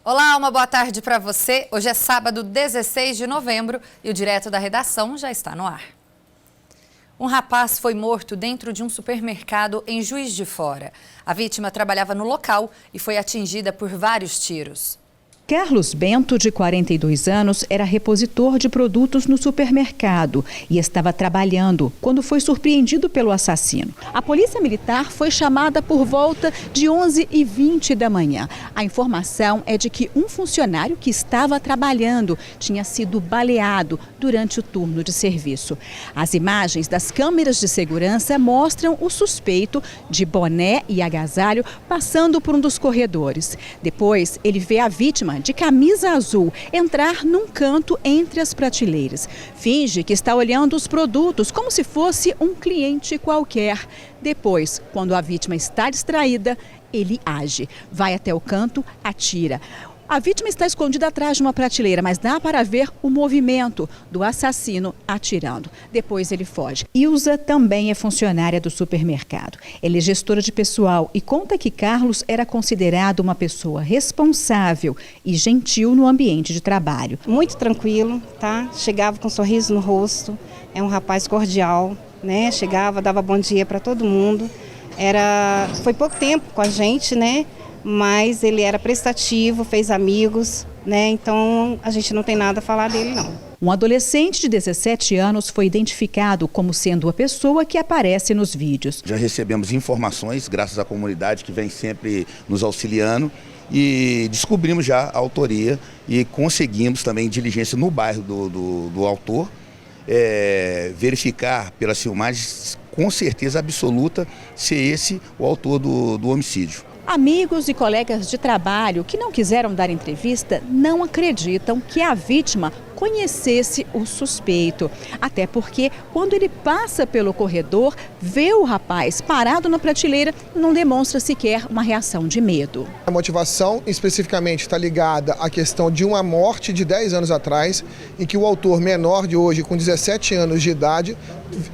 Olá, uma boa tarde para você. Hoje é sábado, 16 de novembro e o Direto da Redação já está no ar. Um rapaz foi morto dentro de um supermercado em Juiz de Fora. A vítima trabalhava no local e foi atingida por vários tiros. Carlos Bento, de 42 anos, era repositor de produtos no supermercado e estava trabalhando quando foi surpreendido pelo assassino. A polícia militar foi chamada por volta de 11h20 da manhã. A informação é de que um funcionário que estava trabalhando tinha sido baleado durante o turno de serviço. As imagens das câmeras de segurança mostram o suspeito de boné e agasalho passando por um dos corredores. Depois, ele vê a vítima de camisa azul entrar num canto entre as prateleiras. Finge que está olhando os produtos como se fosse um cliente qualquer. Depois, quando a vítima está distraída, ele age. Vai até o canto, atira. A vítima está escondida atrás de uma prateleira, mas dá para ver o movimento do assassino atirando. Depois ele foge. Ilza também é funcionária do supermercado. Ela é gestora de pessoal e conta que Carlos era considerado uma pessoa responsável e gentil no ambiente de trabalho. Muito tranquilo, tá? Chegava com um sorriso no rosto, é um rapaz cordial, né? Chegava, dava bom dia para todo mundo. Foi pouco tempo com a gente, né? Mas ele era prestativo, fez amigos, né? Então a gente não tem nada a falar dele, não. Um adolescente de 17 anos foi identificado como sendo a pessoa que aparece nos vídeos. Já recebemos informações, graças à comunidade que vem sempre nos auxiliando, e descobrimos já a autoria e conseguimos também diligência no bairro do autor, verificar pelas filmagens com certeza absoluta se esse o autor do homicídio. Amigos e colegas de trabalho que não quiseram dar entrevista não acreditam que a vítima conhecesse o suspeito. Até porque, quando ele passa pelo corredor, vê o rapaz parado na prateleira e não demonstra sequer uma reação de medo. A motivação especificamente está ligada à questão de uma morte de 10 anos atrás, em que o autor menor de hoje, com 17 anos de idade,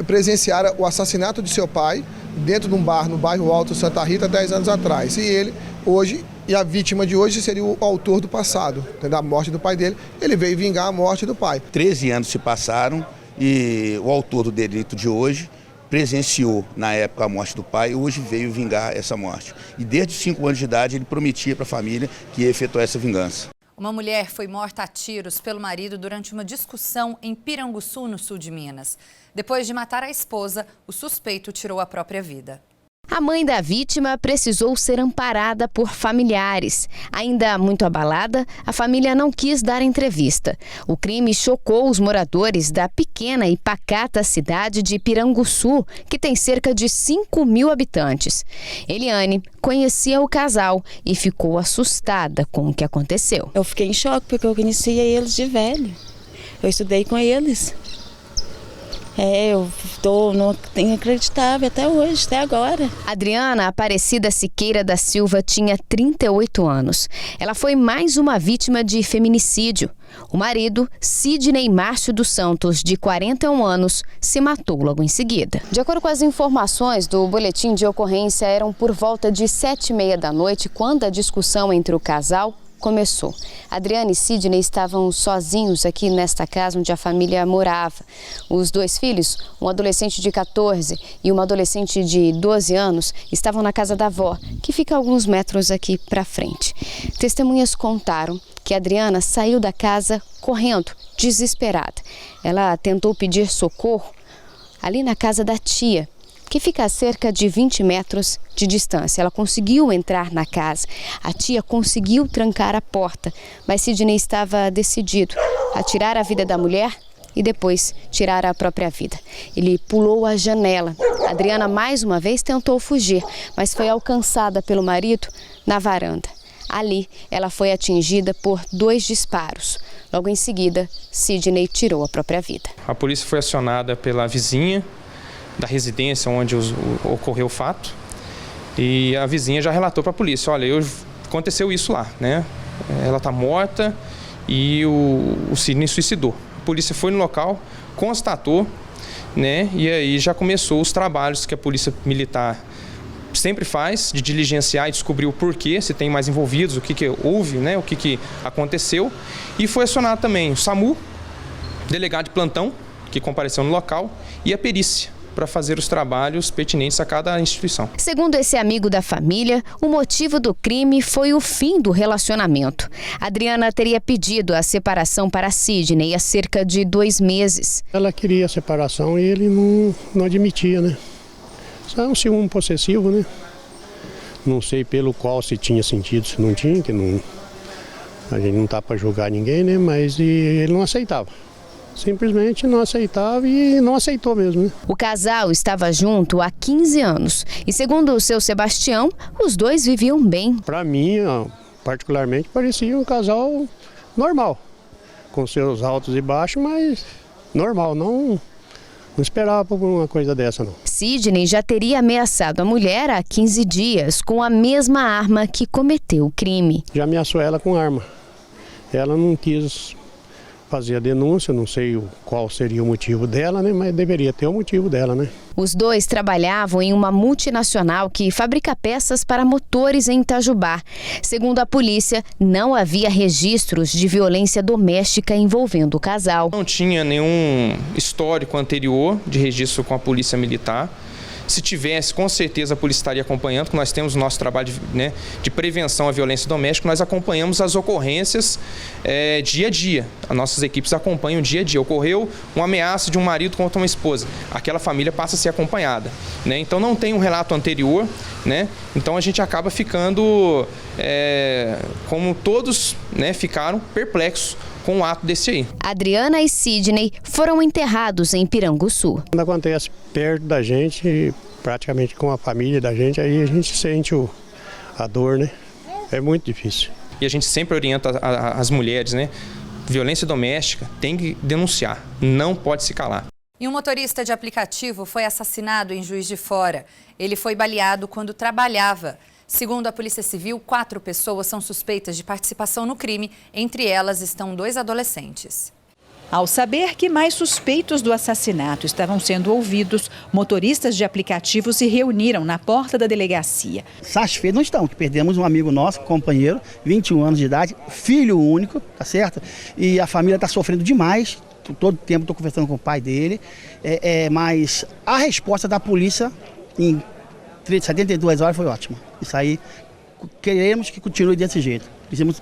presenciara o assassinato de seu pai dentro de um bar no bairro Alto Santa Rita 10 anos atrás. E ele, hoje, e a vítima de hoje seria o autor do passado, da morte do pai dele. Ele veio vingar a morte do pai. 13 anos se passaram e o autor do delito de hoje presenciou na época a morte do pai e hoje veio vingar essa morte. E desde os 5 anos de idade ele prometia para a família que ia efetuar essa vingança. Uma mulher foi morta a tiros pelo marido durante uma discussão em Piranguçu, no sul de Minas. Depois de matar a esposa, o suspeito tirou a própria vida. A mãe da vítima precisou ser amparada por familiares. Ainda muito abalada, a família não quis dar entrevista. O crime chocou os moradores da pequena e pacata cidade de Piranguçu, que tem cerca de 5.000 habitantes. Eliane conhecia o casal e ficou assustada com o que aconteceu. Eu fiquei em choque porque eu conhecia eles de velho. Eu estudei com eles. Eu não inacreditável até hoje, até agora. Adriana Aparecida Siqueira da Silva tinha 38 anos. Ela foi mais uma vítima de feminicídio. O marido, Sidney Márcio dos Santos, de 41 anos, se matou logo em seguida. De acordo com as informações do boletim de ocorrência, eram por volta de 7h30 da noite quando a discussão entre o casal começou. Adriana e Sidney estavam sozinhos aqui nesta casa onde a família morava. Os 2 filhos, um adolescente de 14 e uma adolescente de 12 anos, estavam na casa da avó, que fica a alguns metros aqui para frente. Testemunhas contaram que Adriana saiu da casa correndo, desesperada. Ela tentou pedir socorro ali na casa da tia, que fica a cerca de 20 metros de distância. Ela conseguiu entrar na casa. A tia conseguiu trancar a porta, mas Sidney estava decidido a tirar a vida da mulher e depois tirar a própria vida. Ele pulou a janela. Adriana mais uma vez tentou fugir, mas foi alcançada pelo marido na varanda. Ali, ela foi atingida por 2 disparos. Logo em seguida, Sidney tirou a própria vida. A polícia foi acionada pela vizinha da residência onde ocorreu o fato e a vizinha já relatou para a polícia, olha, aconteceu isso lá, né? Ela está morta e o Sidney suicidou. A polícia foi no local, constatou, né? E aí já começou os trabalhos que a polícia militar sempre faz, de diligenciar e descobrir o porquê, se tem mais envolvidos, o que houve, né, o que aconteceu. E foi acionado também o SAMU, delegado de plantão, que compareceu no local, e a perícia, para fazer os trabalhos pertinentes a cada instituição. Segundo esse amigo da família, o motivo do crime foi o fim do relacionamento. Adriana teria pedido a separação para Sidney há cerca de 2 meses. Ela queria a separação e ele não admitia, né? Só é um ciúme possessivo, né? Não sei pelo qual se tinha sentido, se não tinha, que não, a gente não está para julgar ninguém, né? Mas ele não aceitava. Simplesmente não aceitava e não aceitou mesmo, né? O casal estava junto há 15 anos e, segundo o seu Sebastião, os dois viviam bem. Para mim, particularmente, parecia um casal normal, com seus altos e baixos, mas normal, não esperava por uma coisa dessa, não. Sidney já teria ameaçado a mulher há 15 dias com a mesma arma que cometeu o crime. Já ameaçou ela com arma. Ela não quis fazer a denúncia, não sei qual seria o motivo dela, né? Mas deveria ter o motivo dela, né? Os dois trabalhavam em uma multinacional que fabrica peças para motores em Itajubá. Segundo a polícia, não havia registros de violência doméstica envolvendo o casal. Não tinha nenhum histórico anterior de registro com a polícia militar. Se tivesse, com certeza a polícia estaria acompanhando, porque nós temos o nosso trabalho de prevenção à violência doméstica, nós acompanhamos as ocorrências dia a dia. As nossas equipes acompanham dia a dia. Ocorreu uma ameaça de um marido contra uma esposa, aquela família passa a ser acompanhada, né? Então não tem um relato anterior, né? Então a gente acaba ficando, como todos, né, ficaram perplexos com o ato desse aí. Adriana e Sidney foram enterrados em Piranguçu. Quando acontece perto da gente, praticamente com a família da gente, aí a gente sente a dor, né? É muito difícil. E a gente sempre orienta as mulheres, né? Violência doméstica tem que denunciar, não pode se calar. E um motorista de aplicativo foi assassinado em Juiz de Fora. Ele foi baleado quando trabalhava. Segundo a Polícia Civil, 4 pessoas são suspeitas de participação no crime. Entre elas estão 2 adolescentes. Ao saber que mais suspeitos do assassinato estavam sendo ouvidos, motoristas de aplicativo se reuniram na porta da delegacia. Satisfeitos não estão, que perdemos um amigo nosso, companheiro, 21 anos de idade, filho único, tá certo? E a família está sofrendo demais. Todo tempo estou conversando com o pai dele. Mas a resposta da polícia em 72 horas foi ótima. Isso aí, queremos que continue desse jeito.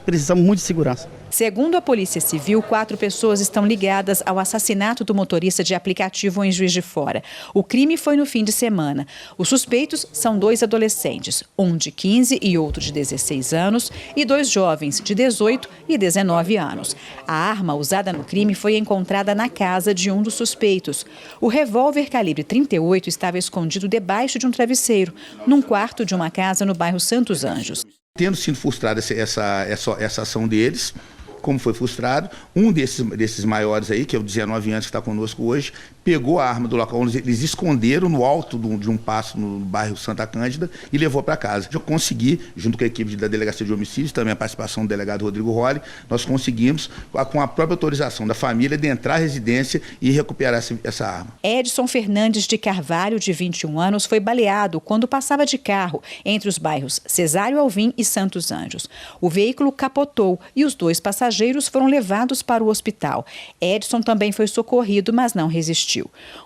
Precisamos muito de segurança. Segundo a Polícia Civil, 4 pessoas estão ligadas ao assassinato do motorista de aplicativo em Juiz de Fora. O crime foi no fim de semana. Os suspeitos são 2 adolescentes, um de 15 e outro de 16 anos, e 2 jovens de 18 e 19 anos. A arma usada no crime foi encontrada na casa de um dos suspeitos. O revólver calibre 38 estava escondido debaixo de um travesseiro, num quarto de uma casa no bairro Santos Anjos. Tendo sido frustrada essa ação deles, como foi frustrado, um desses maiores aí, que é o 19 anos que está conosco hoje, pegou a arma do local onde eles esconderam no alto de um passo no bairro Santa Cândida e levou para casa. Eu consegui, junto com a equipe da Delegacia de Homicídios, também a participação do delegado Rodrigo Rolli, nós conseguimos, com a própria autorização da família, adentrar a residência e recuperar essa arma. Edson Fernandes de Carvalho, de 21 anos, foi baleado quando passava de carro entre os bairros Cesário Alvim e Santos Anjos. O veículo capotou e os 2 passageiros foram levados para o hospital. Edson também foi socorrido, mas não resistiu.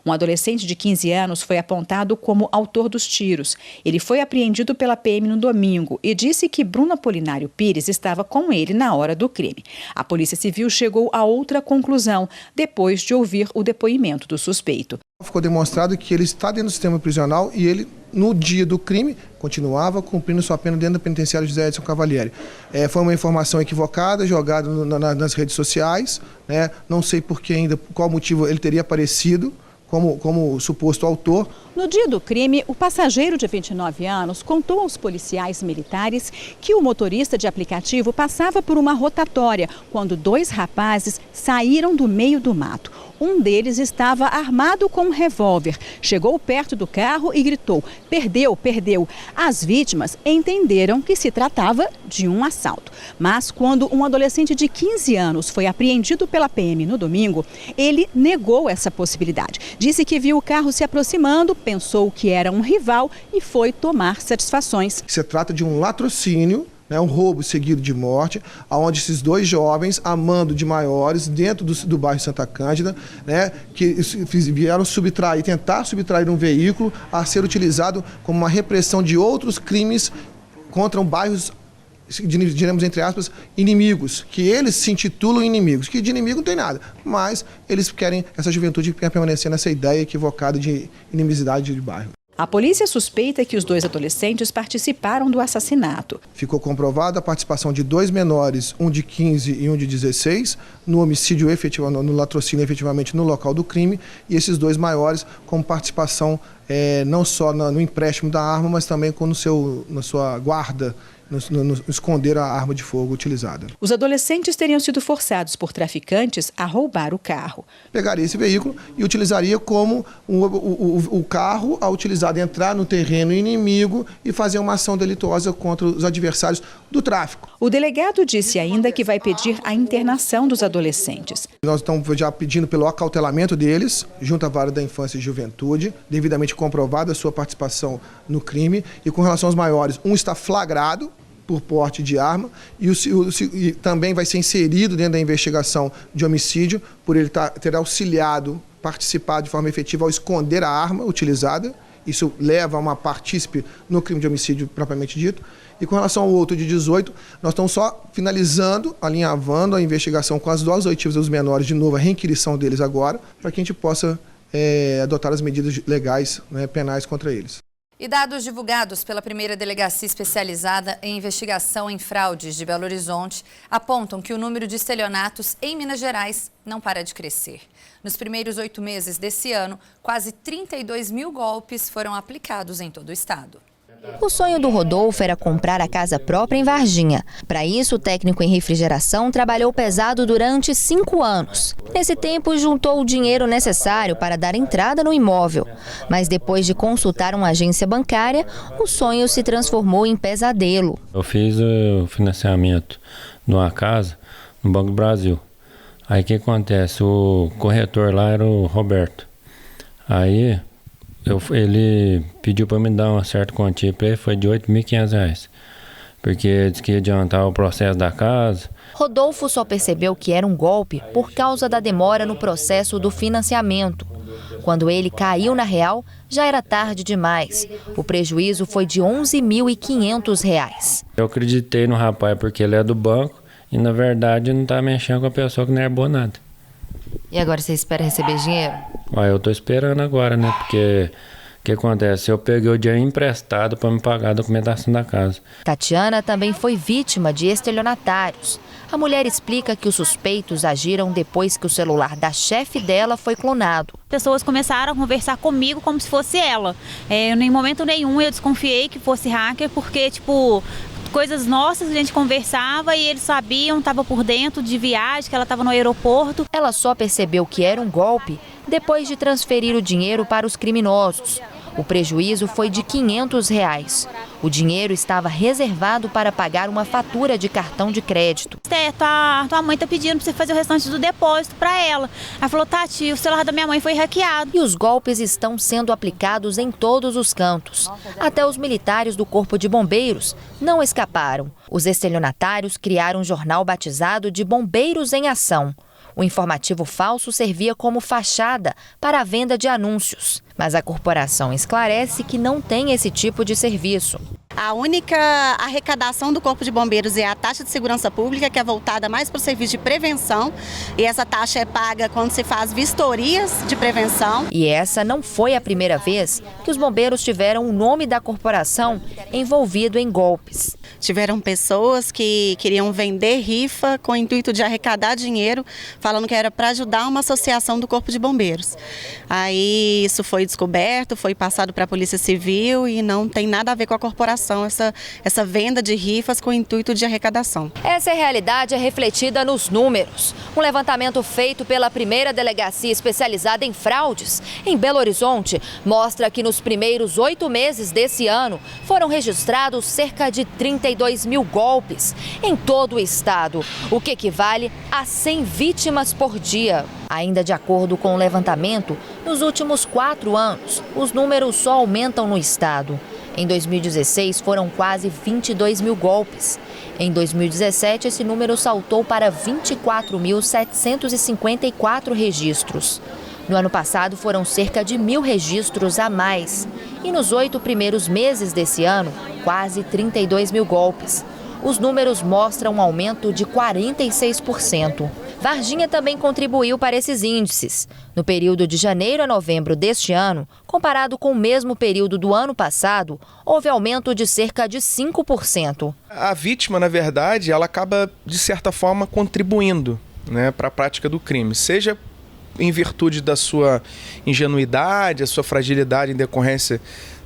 Um adolescente de 15 anos foi apontado como autor dos tiros. Ele foi apreendido pela PM no domingo e disse que Bruno Apolinário Pires estava com ele na hora do crime. A Polícia Civil chegou a outra conclusão depois de ouvir o depoimento do suspeito. Ficou demonstrado que ele está dentro do sistema prisional e ele, no dia do crime, continuava cumprindo sua pena dentro do penitenciário José Edson Cavalieri. Foi uma informação equivocada, jogada nas redes sociais, né? Não sei por que ainda, qual motivo ele teria aparecido como suposto autor. No dia do crime, o passageiro de 29 anos contou aos policiais militares que o motorista de aplicativo passava por uma rotatória quando 2 rapazes saíram do meio do mato. Um deles estava armado com um revólver. Chegou perto do carro e gritou: "Perdeu, perdeu". As vítimas entenderam que se tratava de um assalto. Mas quando um adolescente de 15 anos foi apreendido pela PM no domingo, ele negou essa possibilidade. Disse que viu o carro se aproximando pensou que era um rival e foi tomar satisfações. Se trata de um latrocínio, um roubo seguido de morte, onde esses dois jovens, amando de maiores, dentro do bairro Santa Cândida, que vieram tentar subtrair um veículo a ser utilizado como uma repressão de outros crimes contra bairros, diremos entre aspas, inimigos, que eles se intitulam inimigos, que de inimigo não tem nada, mas eles querem, essa juventude quer permanecer nessa ideia equivocada de inimizade de bairro. A polícia suspeita que os dois adolescentes participaram do assassinato. Ficou comprovada a participação de dois menores, um de 15 e um de 16, no homicídio efetivo, no latrocínio efetivamente no local do crime, e esses dois maiores com participação não só no empréstimo da arma, mas também na sua guarda, no esconder a arma de fogo utilizada. Os adolescentes teriam sido forçados por traficantes a roubar o carro. Pegaria esse veículo e utilizaria como o carro a utilizado entrar no terreno inimigo e fazer uma ação delituosa contra os adversários do tráfico. O delegado disse ainda que vai pedir a internação dos adolescentes. Nós estamos já pedindo pelo acautelamento deles, junto à Vara da Infância e Juventude, devidamente comprovada a sua participação no crime. E com relação aos maiores, um está flagrado por porte de arma e também vai ser inserido dentro da investigação de homicídio por ele ter auxiliado, participado de forma efetiva ao esconder a arma utilizada. Isso leva a uma partícipe no crime de homicídio propriamente dito. E com relação ao outro de 18, nós estamos só finalizando, alinhavando a investigação com as doses oitivas dos menores, de novo, a reinquirição deles agora, para que a gente possa adotar as medidas legais, penais contra eles. E dados divulgados pela primeira delegacia especializada em investigação em fraudes de Belo Horizonte apontam que o número de estelionatos em Minas Gerais não para de crescer. Nos primeiros 8 meses desse ano, quase 32 mil golpes foram aplicados em todo o estado. O sonho do Rodolfo era comprar a casa própria em Varginha. Para isso, o técnico em refrigeração trabalhou pesado durante 5 anos. Nesse tempo, juntou o dinheiro necessário para dar entrada no imóvel. Mas depois de consultar uma agência bancária, o sonho se transformou em pesadelo. Eu fiz o financiamento de uma casa no Banco do Brasil. Aí o que acontece? O corretor lá era o Roberto. Aí ele pediu para me dar uma certa quantia para ele, foi de R$ 8.500, porque disse que ia adiantar o processo da casa. Rodolfo só percebeu que era um golpe por causa da demora no processo do financiamento. Quando ele caiu na real, já era tarde demais. O prejuízo foi de R$ 11.500. Eu acreditei no rapaz porque ele é do banco e, na verdade, não está mexendo com a pessoa que não é boa nada. E agora você espera receber dinheiro? Eu estou esperando agora, né? Porque o que acontece? Eu peguei o dinheiro emprestado para me pagar a documentação da casa. Tatiana também foi vítima de estelionatários. A mulher explica que os suspeitos agiram depois que o celular da chefe dela foi clonado. Pessoas começaram a conversar comigo como se fosse ela. Em momento nenhum eu desconfiei que fosse hacker, porque, coisas nossas a gente conversava e eles sabiam, estava por dentro de viagem, que ela estava no aeroporto. Ela só percebeu que era um golpe depois de transferir o dinheiro para os criminosos. O prejuízo foi de R$ 500. O dinheiro estava reservado para pagar uma fatura de cartão de crédito. Tua mãe está pedindo para você fazer o restante do depósito para ela. Ela falou, Tati, o celular da minha mãe foi hackeado. E os golpes estão sendo aplicados em todos os cantos. Até os militares do Corpo de Bombeiros não escaparam. Os estelionatários criaram um jornal batizado de Bombeiros em Ação. O informativo falso servia como fachada para a venda de anúncios. Mas a corporação esclarece que não tem esse tipo de serviço. A única arrecadação do Corpo de Bombeiros é a taxa de segurança pública, que é voltada mais para o serviço de prevenção. E essa taxa é paga quando se faz vistorias de prevenção. E essa não foi a primeira vez que os bombeiros tiveram o nome da corporação envolvido em golpes. Tiveram pessoas que queriam vender rifa com o intuito de arrecadar dinheiro, falando que era para ajudar uma associação do Corpo de Bombeiros. Aí isso foi descoberto, foi passado para a Polícia Civil e não tem nada a ver com a corporação, essa venda de rifas com o intuito de arrecadação. Essa realidade é refletida nos números. Um levantamento feito pela primeira delegacia especializada em fraudes em Belo Horizonte mostra que nos primeiros 8 meses desse ano foram registrados cerca de 30 32 mil golpes em todo o estado, o que equivale a 100 vítimas por dia. Ainda de acordo com o levantamento, nos últimos 4 anos, os números só aumentam no estado. Em 2016, foram quase 22 mil golpes. Em 2017, esse número saltou para 24.754 registros. No ano passado, foram cerca de 1.000 registros a mais. E nos 8 primeiros meses desse ano, quase 32 mil golpes. Os números mostram um aumento de 46%. Varginha também contribuiu para esses índices. No período de janeiro a novembro deste ano, comparado com o mesmo período do ano passado, houve aumento de cerca de 5%. A vítima, na verdade, ela acaba, de certa forma, contribuindo, né, para a prática do crime, seja em virtude da sua ingenuidade, a sua fragilidade em decorrência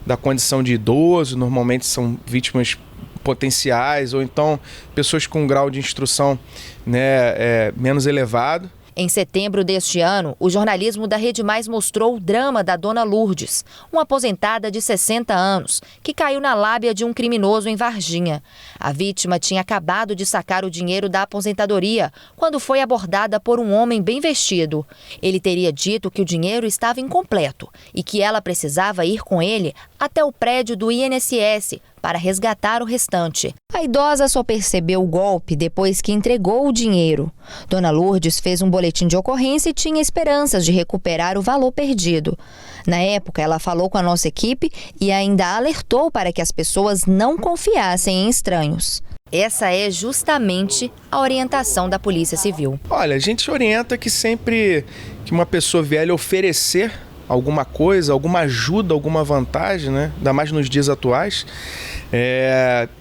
da condição de idoso, normalmente são vítimas potenciais, ou então pessoas com um grau de instrução, né, menos elevado. Em setembro deste ano, o jornalismo da Rede Mais mostrou o drama da dona Lourdes, uma aposentada de 60 anos, que caiu na lábia de um criminoso em Varginha. A vítima tinha acabado de sacar o dinheiro da aposentadoria quando foi abordada por um homem bem vestido. Ele teria dito que o dinheiro estava incompleto e que ela precisava ir com ele até o prédio do INSS para resgatar o restante. A idosa só percebeu o golpe depois que entregou o dinheiro. Dona Lourdes fez um boletim de ocorrência e tinha esperanças de recuperar o valor perdido. Na época, ela falou com a nossa equipe e ainda alertou para que as pessoas não confiassem em estranhos. Essa é justamente a orientação da Polícia Civil. Olha, a gente orienta que sempre que uma pessoa vier lhe oferecer alguma coisa, alguma ajuda, alguma vantagem, né? Ainda mais nos dias atuais,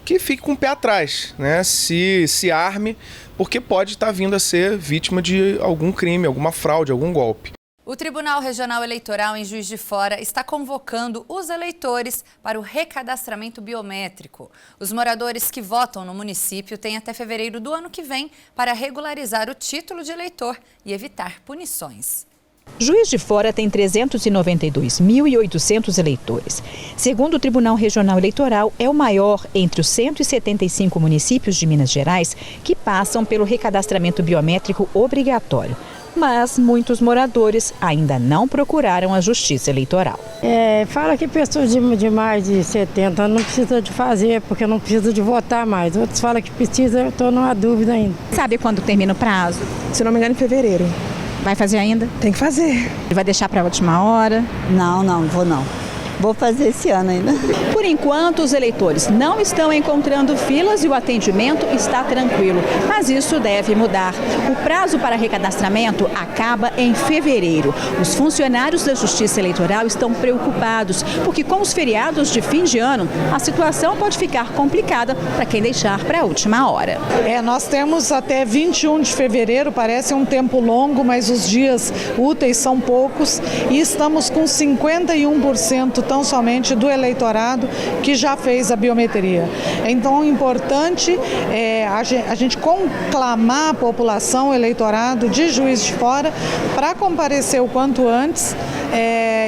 que fique com o pé atrás, né? Se arme, porque pode estar vindo a ser vítima de algum crime, alguma fraude, algum golpe. O Tribunal Regional Eleitoral em Juiz de Fora está convocando os eleitores para o recadastramento biométrico. Os moradores que votam no município têm até fevereiro do ano que vem para regularizar o título de eleitor e evitar punições. Juiz de Fora tem 392.800 eleitores. Segundo o Tribunal Regional Eleitoral, é o maior entre os 175 municípios de Minas Gerais que passam pelo recadastramento biométrico obrigatório. Mas muitos moradores ainda não procuraram a Justiça Eleitoral. Fala que pessoas de mais de 70 anos não precisa de fazer, porque não precisa de votar mais. Outros falam que precisa, eu estou numa dúvida ainda. Sabe quando termina o prazo? Se não me engano, em fevereiro. Vai fazer ainda? Tem que fazer. Vai deixar para a última hora? Não vou não. Vou fazer esse ano ainda. Por enquanto, os eleitores não estão encontrando filas e o atendimento está tranquilo. Mas isso deve mudar. O prazo para recadastramento acaba em fevereiro. Os funcionários da Justiça Eleitoral estão preocupados, porque com os feriados de fim de ano, a situação pode ficar complicada para quem deixar para a última hora. Nós temos até 21 de fevereiro, parece um tempo longo, mas os dias úteis são poucos e estamos com 51% tão somente do eleitorado que já fez a biometria. Então é importante a gente conclamar a população, o eleitorado de Juiz de Fora para comparecer o quanto antes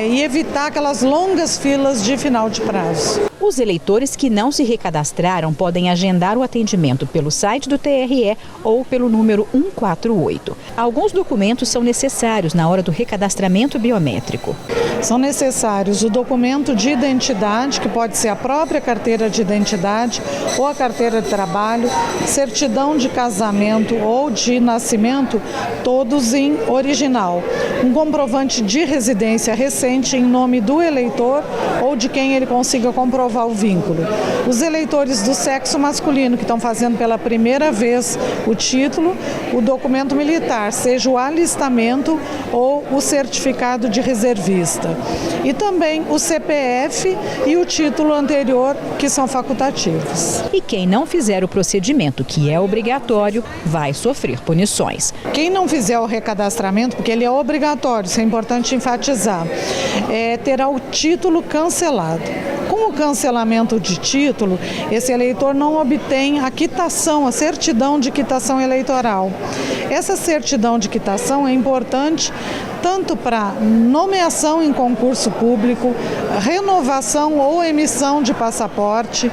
e evitar aquelas longas filas de final de prazo. Os eleitores que não se recadastraram podem agendar o atendimento pelo site do TRE ou pelo número 148. Alguns documentos são necessários na hora do recadastramento biométrico. São necessários o documento de identidade, que pode ser a própria carteira de identidade ou a carteira de trabalho, certidão de casamento ou de nascimento, todos em original. Um comprovante de residência recente em nome do eleitor ou de quem ele consiga comprovar o vínculo. Os eleitores do sexo masculino que estão fazendo pela primeira vez o título, o documento militar, seja o alistamento ou o certificado de reservista. E também o CPF e o título anterior, que são facultativos. E quem não fizer o procedimento, que é obrigatório, vai sofrer punições. Quem não fizer o recadastramento, porque ele é obrigatório, isso é importante enfatizar, terá o título cancelado. Com o cancelamento de título, esse eleitor não obtém a quitação, a certidão de quitação eleitoral. Essa certidão de quitação é importante tanto para nomeação em concurso público, renovação ou emissão de passaporte,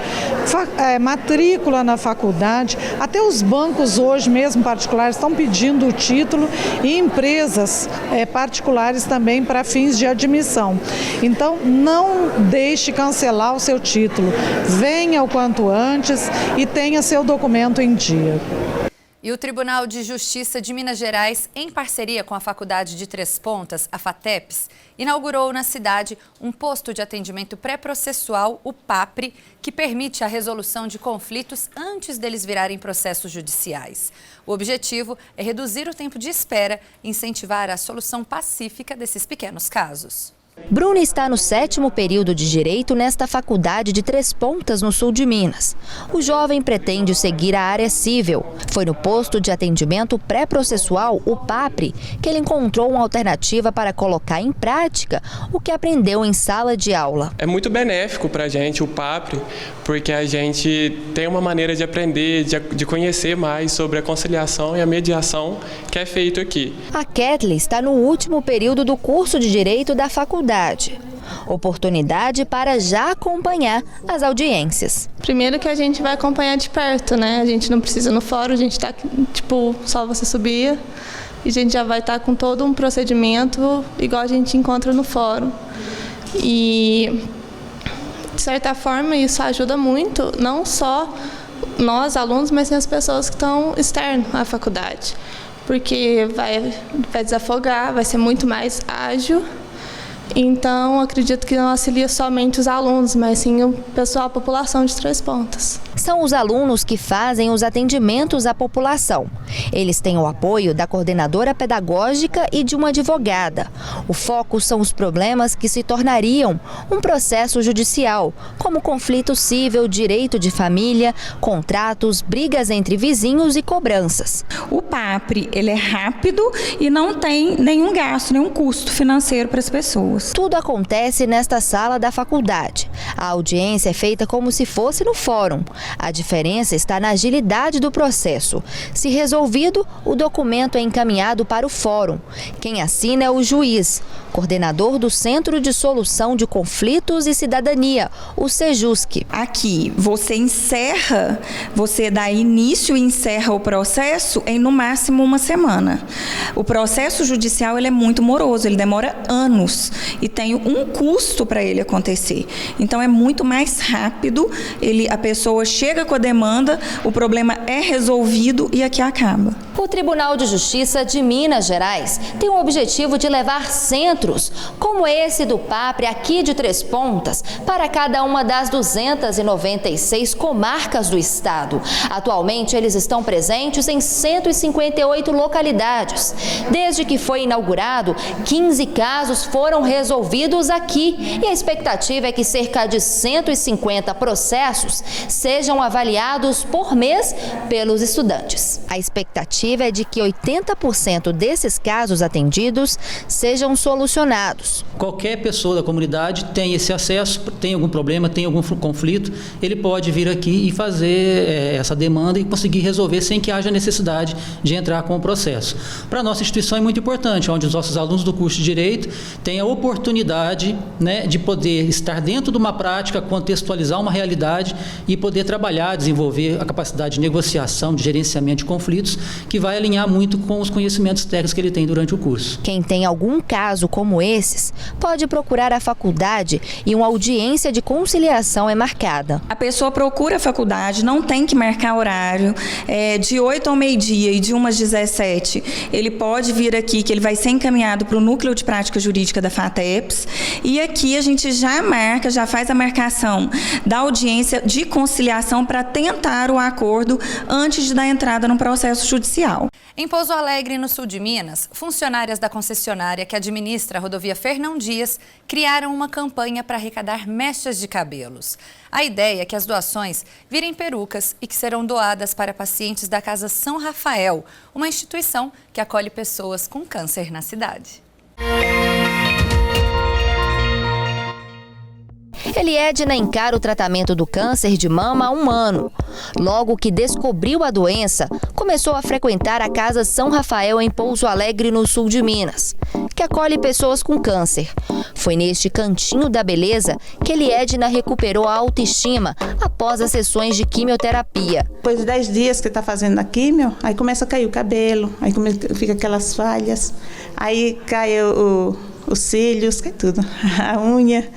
matrícula na faculdade, até os bancos hoje mesmo particulares estão pedindo o título e empresas particulares também para fins de admissão. Então, não deixe cancelar o seu título, venha o quanto antes e tenha seu documento em dia. E o Tribunal de Justiça de Minas Gerais, em parceria com a Faculdade de Três Pontas, a FATEPS, inaugurou na cidade um posto de atendimento pré-processual, o PAPRE, que permite a resolução de conflitos antes deles virarem processos judiciais. O objetivo é reduzir o tempo de espera e incentivar a solução pacífica desses pequenos casos. Bruna está no 7º período de Direito nesta faculdade de Três Pontas, no sul de Minas. O jovem pretende seguir a área civil. Foi no posto de atendimento pré-processual, o PAPRE, que ele encontrou uma alternativa para colocar em prática o que aprendeu em sala de aula. É muito benéfico para a gente o PAPRE, porque a gente tem uma maneira de aprender, de conhecer mais sobre a conciliação e a mediação que é feito aqui. A Kathleen está no último período do curso de Direito da faculdade. Oportunidade para já acompanhar as audiências. Primeiro que a gente vai acompanhar de perto, né? A gente não precisa ir no fórum, a gente tá, só você subir e a gente já vai estar com todo um procedimento igual a gente encontra no fórum. E, de certa forma, isso ajuda muito, não só nós, alunos, mas sim as pessoas que estão externas à faculdade. Porque vai desafogar, vai ser muito mais ágil. Então, acredito que não auxilia somente os alunos, mas sim o pessoal, a população de Três Pontas. São os alunos que fazem os atendimentos à população. Eles têm o apoio da coordenadora pedagógica e de uma advogada. O foco são os problemas que se tornariam um processo judicial, como conflito civil, direito de família, contratos, brigas entre vizinhos e cobranças. O PAPRE, ele é rápido e não tem nenhum gasto, nenhum custo financeiro para as pessoas. Tudo acontece nesta sala da faculdade. A audiência é feita como se fosse no fórum. A diferença está na agilidade do processo. Se resolvido, o documento é encaminhado para o fórum. Quem assina é o juiz, coordenador do Centro de Solução de Conflitos e Cidadania, o CEJUSC. Aqui, você dá início e encerra o processo em no máximo uma semana. O processo judicial ele é muito moroso, ele demora anos e tem um custo para ele acontecer. Então é muito mais rápido, a pessoa chega com a demanda, o problema é resolvido e aqui acaba. O Tribunal de Justiça de Minas Gerais tem o objetivo de levar centros como esse do PAPRE aqui de Três Pontas para cada uma das 296 comarcas do estado. Atualmente eles estão presentes em 158 localidades. Desde que foi inaugurado, 15 casos foram resolvidos aqui e a expectativa é que cerca de 150 processos sejam avaliados por mês pelos estudantes. A expectativa é de que 80% desses casos atendidos sejam solucionados. Qualquer pessoa da comunidade tem esse acesso, tem algum problema, tem algum conflito, ele pode vir aqui e fazer essa demanda e conseguir resolver sem que haja necessidade de entrar com o processo. Para a nossa instituição é muito importante, onde os nossos alunos do curso de Direito têm a oportunidade, de poder estar dentro de uma prática, contextualizar uma realidade e poder trabalhar, desenvolver a capacidade de negociação, de gerenciamento de conflitos, que vai alinhar muito com os conhecimentos técnicos que ele tem durante o curso. Quem tem algum caso como esses, pode procurar a faculdade e uma audiência de conciliação é marcada. A pessoa procura a faculdade, não tem que marcar horário, de 8 ao meio-dia e de 1 às 17, ele pode vir aqui, que ele vai ser encaminhado para o Núcleo de Prática Jurídica da FATEPS, e aqui a gente já faz a marcação da audiência de conciliação para tentar o acordo antes de dar entrada no processo judicial. Em Pouso Alegre, no sul de Minas, funcionárias da concessionária que administra a rodovia Fernão Dias criaram uma campanha para arrecadar mechas de cabelos. A ideia é que as doações virem perucas e que serão doadas para pacientes da Casa São Rafael, uma instituição que acolhe pessoas com câncer na cidade. Eliedna encara o tratamento do câncer de mama há 1 ano. Logo que descobriu a doença, começou a frequentar a Casa São Rafael em Pouso Alegre, no sul de Minas, que acolhe pessoas com câncer. Foi neste cantinho da beleza que Eliedna recuperou a autoestima após as sessões de quimioterapia. Depois de 10 dias que está fazendo a quimio, aí começa a cair o cabelo, aí fica aquelas falhas, aí cai os cílios, cai tudo, a unha.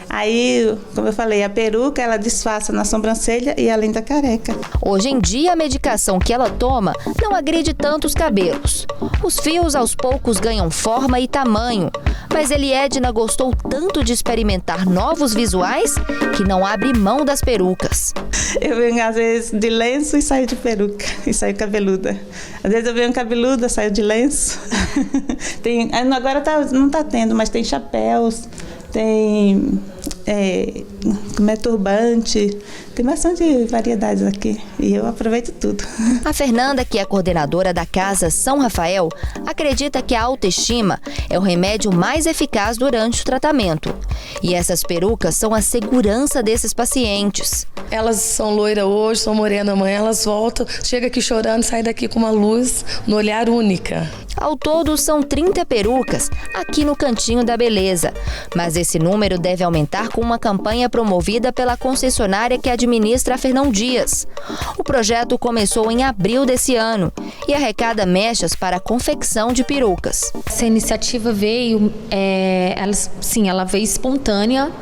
Aí, como eu falei, a peruca ela disfarça na sobrancelha e além da careca. Hoje em dia, a medicação que ela toma não agride tanto os cabelos. Os fios aos poucos ganham forma e tamanho, mas Eliedna gostou tanto de experimentar novos visuais que não abre mão das perucas. Eu venho às vezes de lenço e saio de peruca, e saio cabeluda. Às vezes eu venho cabeluda, saio de lenço. Agora não está tendo, mas tem chapéus. Tem turbante, tem bastante variedades aqui e eu aproveito tudo. A Fernanda, que é coordenadora da Casa São Rafael, acredita que a autoestima é o remédio mais eficaz durante o tratamento. E essas perucas são a segurança desses pacientes. Elas são loiras hoje, são morenas amanhã, elas voltam, chega aqui chorando, sai daqui com uma luz no olhar única. Ao todo, são 30 perucas aqui no Cantinho da Beleza. Mas esse número deve aumentar com uma campanha promovida pela concessionária que administra a Fernão Dias. O projeto começou em abril desse ano e arrecada mechas para a confecção de perucas. Essa iniciativa veio, ela veio espontânea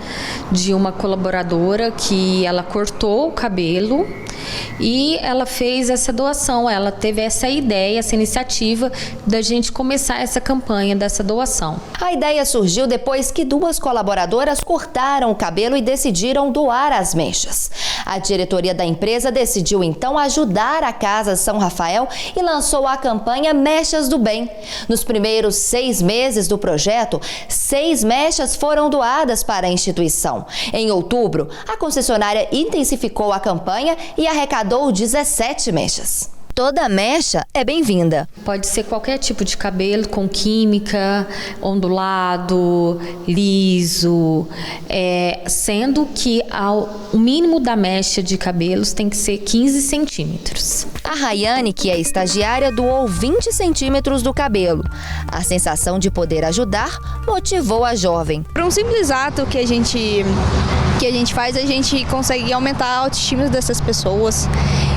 de uma colaboradora que ela cortou o cabelo e ela fez essa doação. Ela teve essa ideia, essa iniciativa da gente começar essa campanha dessa doação. A ideia surgiu depois que 2 colaboradoras cortaram o cabelo e decidiram doar as mechas. A diretoria da empresa decidiu então ajudar a Casa São Rafael e lançou a campanha Mechas do Bem. Nos primeiros 6 meses do projeto, 6 mechas foram doadas para a instituição. Em outubro, a concessionária intensificou a campanha e arrecadou 17 mechas. Toda mecha é bem-vinda. Pode ser qualquer tipo de cabelo, com química, ondulado, liso, sendo que o mínimo da mecha de cabelos tem que ser 15 centímetros. A Rayane, que é estagiária, doou 20 centímetros do cabelo. A sensação de poder ajudar motivou a jovem. Por um simples ato que a gente faz, a gente consegue aumentar a autoestima dessas pessoas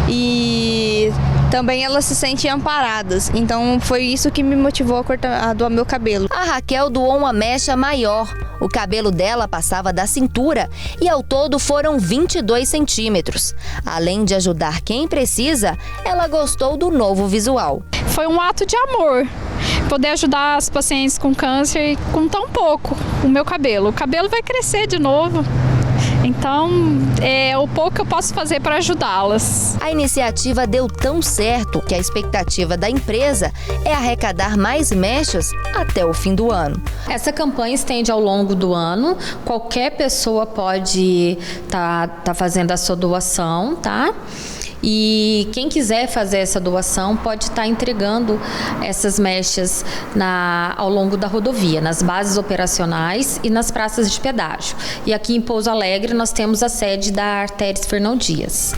e também elas se sentem amparadas. Então foi isso que me motivou a doar meu cabelo. A Raquel doou uma mecha maior. O cabelo dela passava da cintura e ao todo foram 22 centímetros. Além de ajudar quem precisa, ela gostou do novo visual. Foi um ato de amor, poder ajudar as pacientes com câncer com tão pouco o meu cabelo. O cabelo vai crescer de novo. Então, o pouco que eu posso fazer para ajudá-las. A iniciativa deu tão certo que a expectativa da empresa é arrecadar mais mechas até o fim do ano. Essa campanha estende ao longo do ano. Qualquer pessoa pode tá fazendo a sua doação, tá? E quem quiser fazer essa doação pode estar entregando essas mechas ao longo da rodovia, nas bases operacionais e nas praças de pedágio. E aqui em Pouso Alegre nós temos a sede da Artéries Fernão Dias.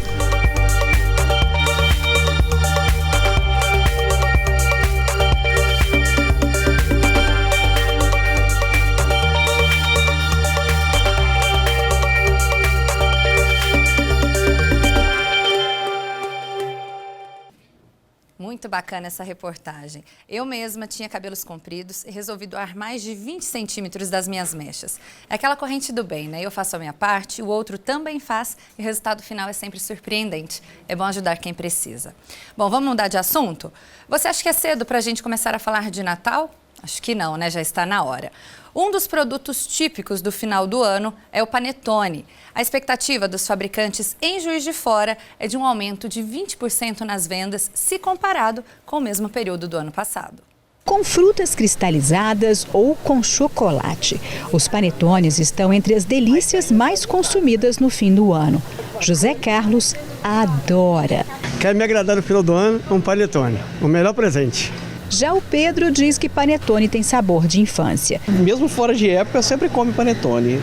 Muito bacana essa reportagem. Eu mesma tinha cabelos compridos e resolvi doar mais de 20 centímetros das minhas mechas. É aquela corrente do bem, né? Eu faço a minha parte, o outro também faz e o resultado final é sempre surpreendente. É bom ajudar quem precisa. Bom, vamos mudar de assunto? Você acha que é cedo para a gente começar a falar de Natal? Acho que não, né? Já está na hora. Um dos produtos típicos do final do ano é o panetone. A expectativa dos fabricantes em Juiz de Fora é de um aumento de 20% nas vendas, se comparado com o mesmo período do ano passado. Com frutas cristalizadas ou com chocolate, os panetones estão entre as delícias mais consumidas no fim do ano. José Carlos adora. Quer me agradar no final do ano? Um panetone, o melhor presente. Já o Pedro diz que panetone tem sabor de infância. Mesmo fora de época, sempre come panetone.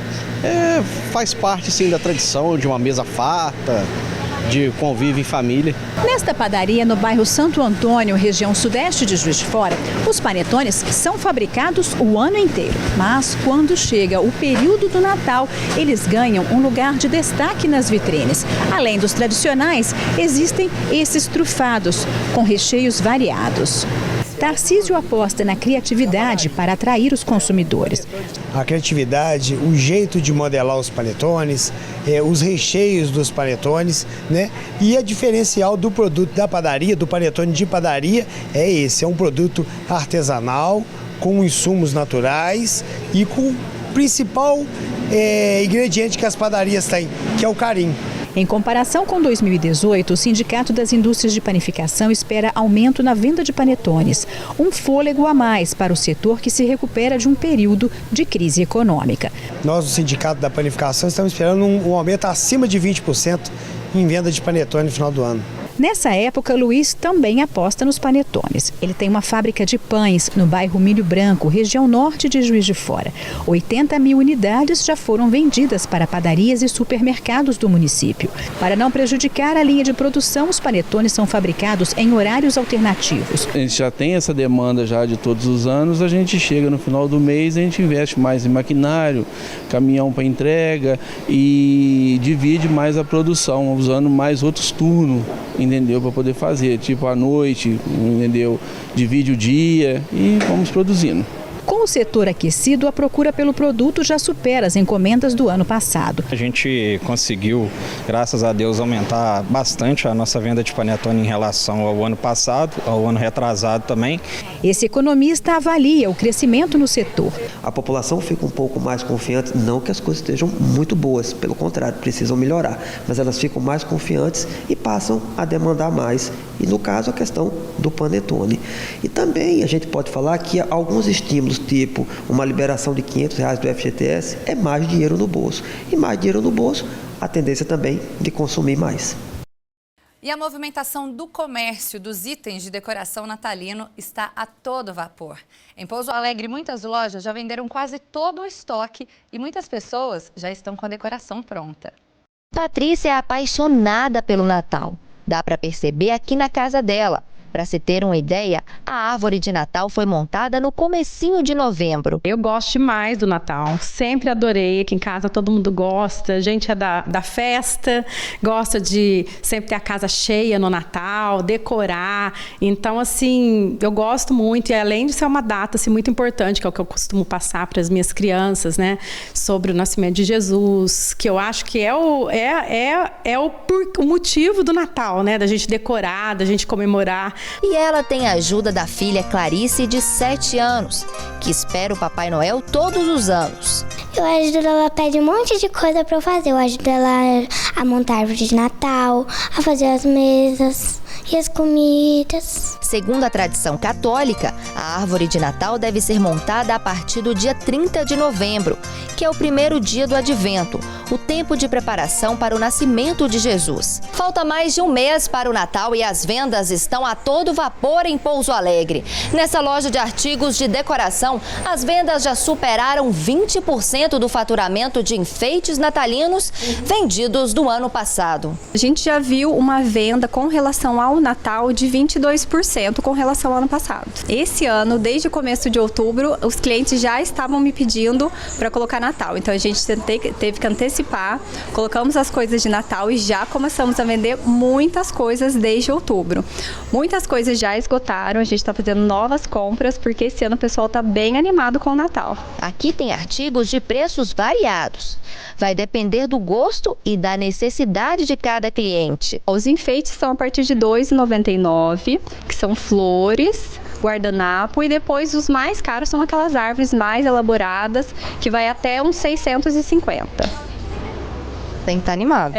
Faz parte, sim, da tradição de uma mesa farta, de convívio em família. Nesta padaria no bairro Santo Antônio, região sudeste de Juiz de Fora, os panetones são fabricados o ano inteiro. Mas quando chega o período do Natal, eles ganham um lugar de destaque nas vitrines. Além dos tradicionais, existem esses trufados, com recheios variados. Tarcísio aposta na criatividade para atrair os consumidores. A criatividade, o jeito de modelar os panetones, os recheios dos panetones, né? E a diferencial do produto da padaria, do panetone de padaria, é esse. É um produto artesanal, com insumos naturais e com o principal ingrediente que as padarias têm, que é o carinho. Em comparação com 2018, o Sindicato das Indústrias de Panificação espera aumento na venda de panetones, um fôlego a mais para o setor que se recupera de um período de crise econômica. Nós, do Sindicato da Panificação, estamos esperando um aumento acima de 20% em venda de panetone no final do ano. Nessa época, Luiz também aposta nos panetones. Ele tem uma fábrica de pães no bairro Milho Branco, região norte de Juiz de Fora. 80 mil unidades já foram vendidas para padarias e supermercados do município. Para não prejudicar a linha de produção, os panetones são fabricados em horários alternativos. A gente já tem essa demanda já de todos os anos, a gente chega no final do mês, a gente investe mais em maquinário, caminhão para entrega e divide mais a produção, usando mais outros turnos, entendeu, para poder fazer, tipo à noite, entendeu, divide o dia e vamos produzindo. Com o setor aquecido, a procura pelo produto já supera as encomendas do ano passado. A gente conseguiu, graças a Deus, aumentar bastante a nossa venda de panetone em relação ao ano passado, ao ano retrasado também. Esse economista avalia o crescimento no setor. A população fica um pouco mais confiante, não que as coisas estejam muito boas, pelo contrário, precisam melhorar, mas elas ficam mais confiantes e passam a demandar mais. E no caso, a questão do panetone. E também a gente pode falar que alguns estímulos, tipo uma liberação de R$500 do FGTS, é mais dinheiro no bolso. E mais dinheiro no bolso, a tendência também de consumir mais. E a movimentação do comércio dos itens de decoração natalino está a todo vapor. Em Pouso Alegre, muitas lojas já venderam quase todo o estoque e muitas pessoas já estão com a decoração pronta. Patrícia é apaixonada pelo Natal. Dá para perceber aqui na casa dela. Para se ter uma ideia, a árvore de Natal foi montada no comecinho de novembro. Eu gosto demais do Natal, sempre adorei, aqui em casa todo mundo gosta, a gente é da festa, gosta de sempre ter a casa cheia no Natal, decorar, então assim, eu gosto muito e além de ser uma data assim, muito importante, que é o que eu costumo passar para as minhas crianças, né, sobre o nascimento de Jesus, que eu acho que é o motivo do Natal, né, da gente decorar, da gente comemorar. E ela tem a ajuda da filha Clarice, de 7 anos, que espera o Papai Noel todos os anos. Eu ajudo ela a pedir um monte de coisa para eu fazer. Eu ajudo ela a montar a árvore de Natal, a fazer as mesas e as comidas. Segundo a tradição católica, a árvore de Natal deve ser montada a partir do dia 30 de novembro, que é o primeiro dia do Advento, o tempo de preparação para o nascimento de Jesus. Falta mais de um mês para o Natal e as vendas estão a todo vapor em Pouso Alegre. Nessa loja de artigos de decoração, as vendas já superaram 20% do faturamento de enfeites natalinos vendidos do ano passado. A gente já viu uma venda com relação ao Natal de 22% com relação ao ano passado. Esse ano, desde o começo de outubro, os clientes já estavam me pedindo para colocar Natal. Então a gente teve que antecipar, colocamos as coisas de Natal e já começamos a vender muitas coisas desde outubro. Muitas coisas já esgotaram, a gente está fazendo novas compras porque esse ano o pessoal está bem animado com o Natal. Aqui tem artigos de preços variados. Vai depender do gosto e da necessidade de cada cliente. Os enfeites são a partir de R$ 2,99, que são flores, guardanapo, e depois os mais caros são aquelas árvores mais elaboradas, que vai até uns 650. Tem que estar animado.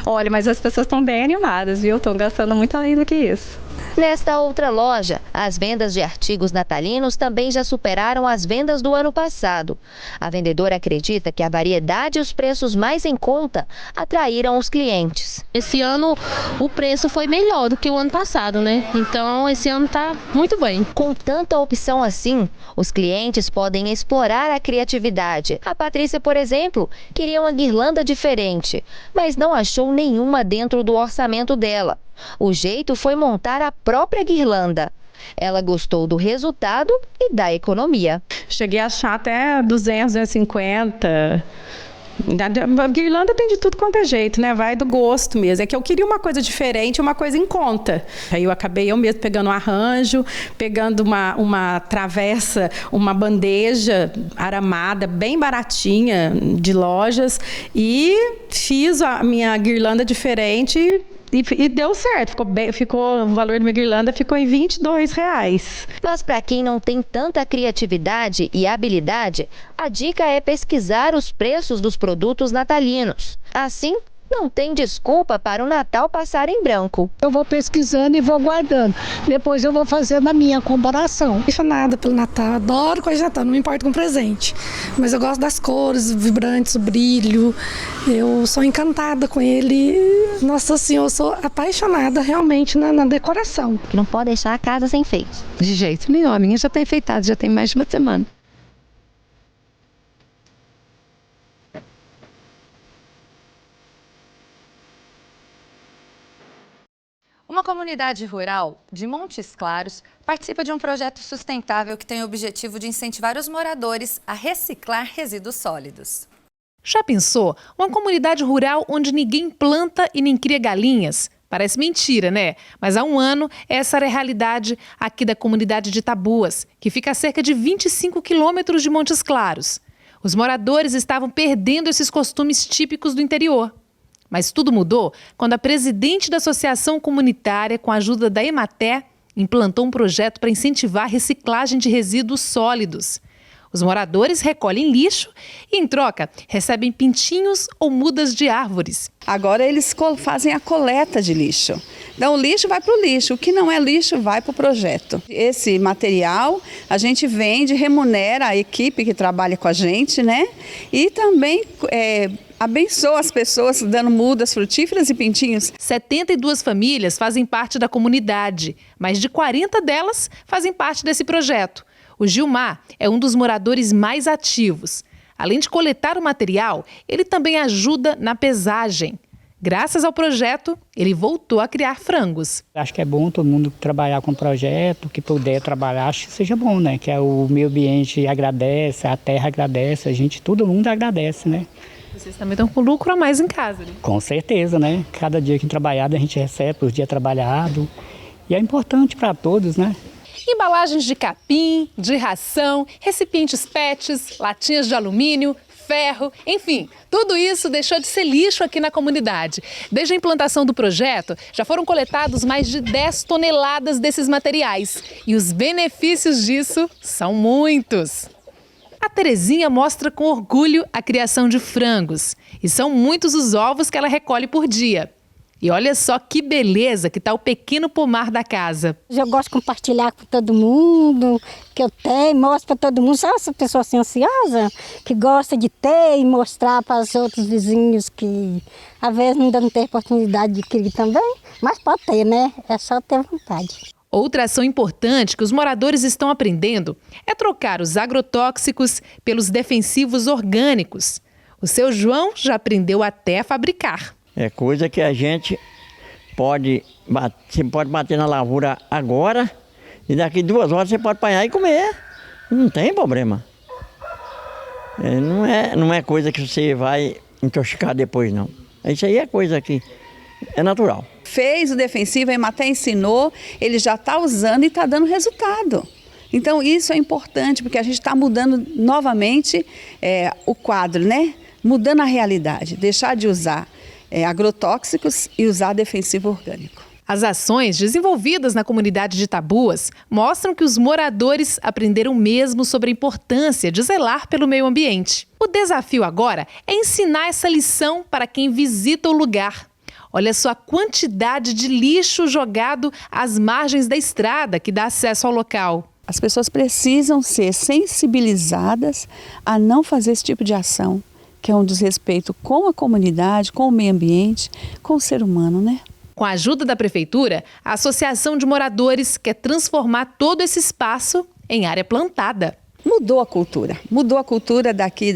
Olha, mas as pessoas estão bem animadas, viu? Estão gastando muito além do que isso. Nesta outra loja, as vendas de artigos natalinos também já superaram as vendas do ano passado. A vendedora acredita que a variedade e os preços mais em conta atraíram os clientes. Esse ano o preço foi melhor do que o ano passado, né? Então esse ano tá muito bem. Com tanta opção assim, os clientes podem explorar a criatividade. A Patrícia, por exemplo, queria uma guirlanda diferente, mas não achou nenhuma dentro do orçamento dela. O jeito foi montar a própria guirlanda. Ela gostou do resultado e da economia. Cheguei a achar até 200, 250. A guirlanda tem de tudo quanto é jeito, né? Vai do gosto mesmo. É que eu queria uma coisa diferente, uma coisa em conta. Aí eu acabei eu mesmo pegando um arranjo, pegando uma travessa, uma bandeja aramada, bem baratinha, de lojas, e fiz a minha guirlanda diferente. E deu certo, ficou, o valor da minha guirlanda ficou em R$22. Mas para quem não tem tanta criatividade e habilidade, a dica é pesquisar os preços dos produtos natalinos. Assim, não tem desculpa para o Natal passar em branco. Eu vou pesquisando e vou guardando. Depois eu vou fazendo a minha comparação. Apaixonada pelo Natal, adoro coisa de Natal, não me importa com presente. Mas eu gosto das cores vibrantes, o brilho. Eu sou encantada com ele. Nossa Senhora, eu sou apaixonada realmente na decoração. Não pode deixar a casa sem enfeite. De jeito nenhum, a minha já está enfeitada, já tem mais de uma semana. Uma comunidade rural de Montes Claros participa de um projeto sustentável que tem o objetivo de incentivar os moradores a reciclar resíduos sólidos. Já pensou? Uma comunidade rural onde ninguém planta e nem cria galinhas? Parece mentira, né? Mas há um ano, essa era a realidade aqui da comunidade de Tabuas, que fica a cerca de 25 quilômetros de Montes Claros. Os moradores estavam perdendo esses costumes típicos do interior. Mas tudo mudou quando a presidente da associação comunitária, com a ajuda da Emater, implantou um projeto para incentivar a reciclagem de resíduos sólidos. Os moradores recolhem lixo e, em troca, recebem pintinhos ou mudas de árvores. Agora eles fazem a coleta de lixo. Então o lixo vai para o lixo, o que não é lixo vai para o projeto. Esse material a gente vende, remunera a equipe que trabalha com a gente, né? E também abençoa as pessoas dando mudas frutíferas e pintinhos. 72 famílias fazem parte da comunidade. Mais de 40 delas fazem parte desse projeto. O Gilmar é um dos moradores mais ativos. Além de coletar o material, ele também ajuda na pesagem. Graças ao projeto, ele voltou a criar frangos. Acho que é bom todo mundo trabalhar com o projeto, que puder trabalhar, acho que seja bom, né? Que o meio ambiente agradece, a terra agradece, a gente, todo mundo agradece, né? Vocês também estão com lucro a mais em casa, né? Com certeza, né? Cada dia que trabalhado a gente recebe por dia trabalhado. E é importante para todos, né? Embalagens de capim, de ração, recipientes PETs, latinhas de alumínio, ferro, enfim, tudo isso deixou de ser lixo aqui na comunidade. Desde a implantação do projeto, já foram coletados mais de 10 toneladas desses materiais. E os benefícios disso são muitos. A Terezinha mostra com orgulho a criação de frangos. E são muitos os ovos que ela recolhe por dia. E olha só que beleza que está o pequeno pomar da casa. Eu gosto de compartilhar com todo mundo, que eu tenho, mostro para todo mundo. Sabe essa pessoa assim ansiosa, que gosta de ter e mostrar para os outros vizinhos que às vezes ainda não tem oportunidade de criar também, mas pode ter, né? É só ter vontade. Outra ação importante que os moradores estão aprendendo é trocar os agrotóxicos pelos defensivos orgânicos. O seu João já aprendeu até a fabricar. É coisa que a gente pode bater na lavoura agora e daqui 2 horas você pode apanhar e comer. Não tem problema. Não é coisa que você vai intoxicar depois, não. Isso aí é coisa que é natural. Fez o defensivo, a Emater ensinou, ele já está usando e está dando resultado. Então isso é importante porque a gente está mudando novamente o quadro, né? Mudando a realidade, deixar de usar agrotóxicos e usar defensivo orgânico. As ações desenvolvidas na comunidade de Tabuas mostram que os moradores aprenderam mesmo sobre a importância de zelar pelo meio ambiente. O desafio agora é ensinar essa lição para quem visita o lugar. Olha só a quantidade de lixo jogado às margens da estrada que dá acesso ao local. As pessoas precisam ser sensibilizadas a não fazer esse tipo de ação, que é um desrespeito com a comunidade, com o meio ambiente, com o ser humano, né? Com a ajuda da prefeitura, a Associação de Moradores quer transformar todo esse espaço em área plantada. Mudou a cultura daqui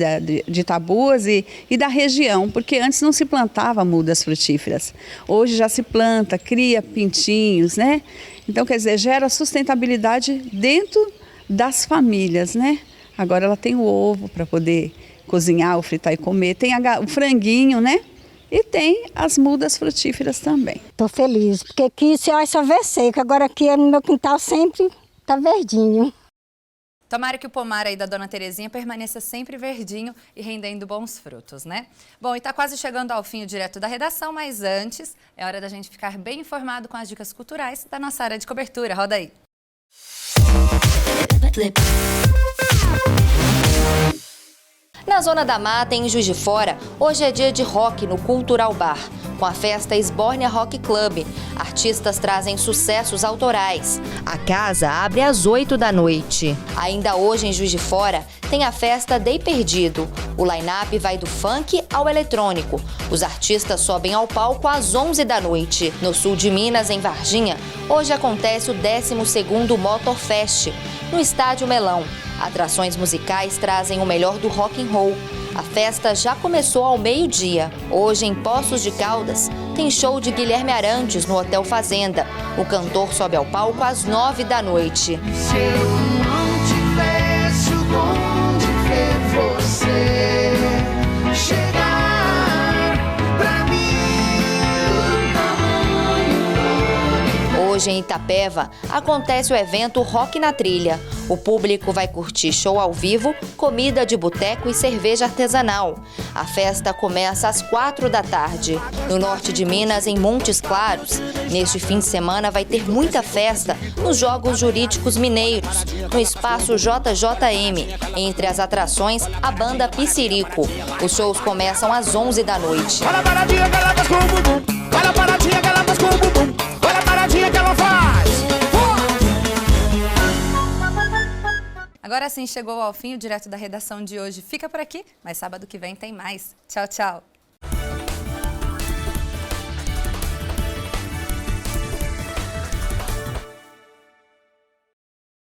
de Tabuas e da região, porque antes não se plantava mudas frutíferas. Hoje já se planta, cria pintinhos, né? Então, quer dizer, gera sustentabilidade dentro das famílias, né? Agora ela tem o ovo para poder cozinhar ou fritar e comer, tem o franguinho, né? E tem as mudas frutíferas também. Estou feliz, porque aqui só vê seco, agora aqui no meu quintal sempre está verdinho. Tomara que o pomar aí da Dona Terezinha permaneça sempre verdinho e rendendo bons frutos, né? Bom, e tá quase chegando ao fim o Direto da Redação, mas antes é hora da gente ficar bem informado com as dicas culturais da nossa área de cobertura. Roda aí! Na Zona da Mata, em Juiz de Fora, hoje é dia de rock no Cultural Bar, com a festa Esbórnia Rock Club. Artistas trazem sucessos autorais. A casa abre às 8 da noite. Ainda hoje, em Juiz de Fora, tem a festa Day Perdido. O line-up vai do funk ao eletrônico. Os artistas sobem ao palco às 11 da noite. No sul de Minas, em Varginha, hoje acontece o 12º Motor Fest, no Estádio Melão. Atrações musicais trazem o melhor do rock and roll. A festa já começou ao meio-dia. Hoje, em Poços de Caldas, tem show de Guilherme Arantes no Hotel Fazenda. O cantor sobe ao palco às 9 da noite. Se eu não tivesse o dom de ver você chegar pra mim. Hoje, em Itapeva, acontece o evento Rock na Trilha. O público vai curtir show ao vivo, comida de boteco e cerveja artesanal. A festa começa às 4 da tarde. No norte de Minas, em Montes Claros, neste fim de semana vai ter muita festa nos Jogos Jurídicos Mineiros, no espaço JJM. Entre as atrações, a banda Piscirico. Os shows começam às 11 da noite. Olha a paradinha que ela faz com o bumbum. Olha a paradinha que ela faz com o bumbum. Olha a paradinha que ela faz. Agora sim, chegou ao fim o Direto da Redação de hoje. Fica por aqui, mas sábado que vem tem mais. Tchau, tchau.